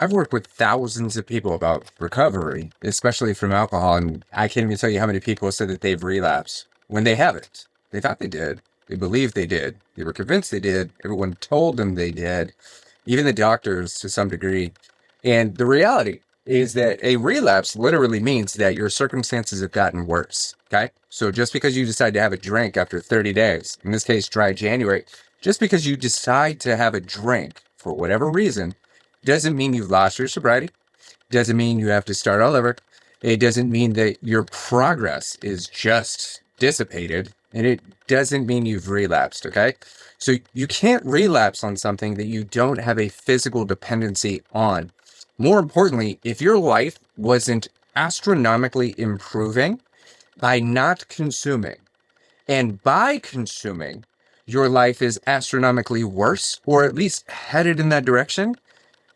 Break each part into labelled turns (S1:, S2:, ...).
S1: I've worked with thousands of people about recovery, especially from alcohol, and I can't even tell you how many people said that they've relapsed when they haven't. They thought they did. They believed they did. They were convinced they did. Everyone told them they did, even the doctors to some degree. And the reality is that a relapse literally means that your circumstances have gotten worse. Okay. So just because you decide to have a drink after 30 days, in this case, dry January, just because you decide to have a drink for whatever reason, doesn't mean you've lost your sobriety. Doesn't mean you have to start all over. It doesn't mean that your progress is just dissipated. And it doesn't mean you've relapsed, okay? So you can't relapse on something that you don't have a physical dependency on. More importantly, if your life wasn't astronomically improving by not consuming, and by consuming, your life is astronomically worse, or at least headed in that direction,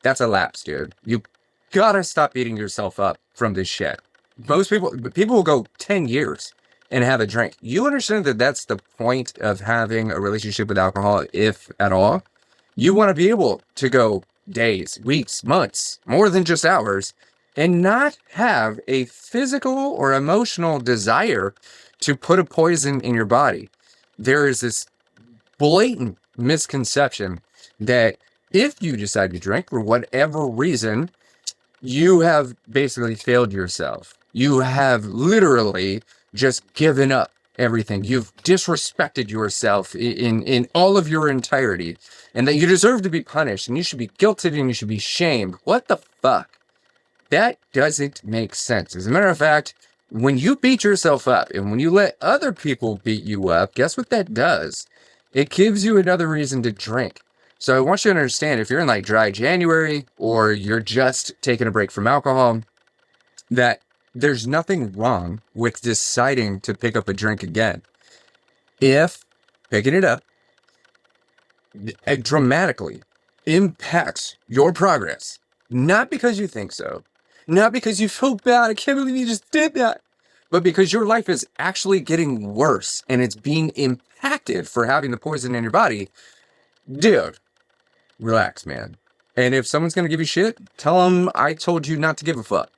S1: that's a lapse, dude. You gotta stop beating yourself up from this shit. Most people will go 10 years and have a drink. You understand that that's the point of having a relationship with alcohol, if at all? You want to be able to go days, weeks, months, more than just hours, and not have a physical or emotional desire to put a poison in your body. There is this blatant misconception that if you decide to drink for whatever reason, you have basically failed yourself. You have literally just given up everything. You've disrespected yourself in all of your entirety, and that you deserve to be punished, and you should be guilted, and you should be shamed. What the fuck? That doesn't make sense. As a matter of fact, when you beat yourself up and when you let other people beat you up, guess what that does? It gives you another reason to drink. So I want you to understand, if you're in like dry January or you're just taking a break from alcohol, that there's nothing wrong with deciding to pick up a drink again. If picking it up dramatically impacts your progress, not because you think so, not because you feel bad, I can't believe you just did that, but because your life is actually getting worse and it's being impacted for having the poison in your body, dude, relax, man. And if someone's going to give you shit, tell them I told you not to give a fuck.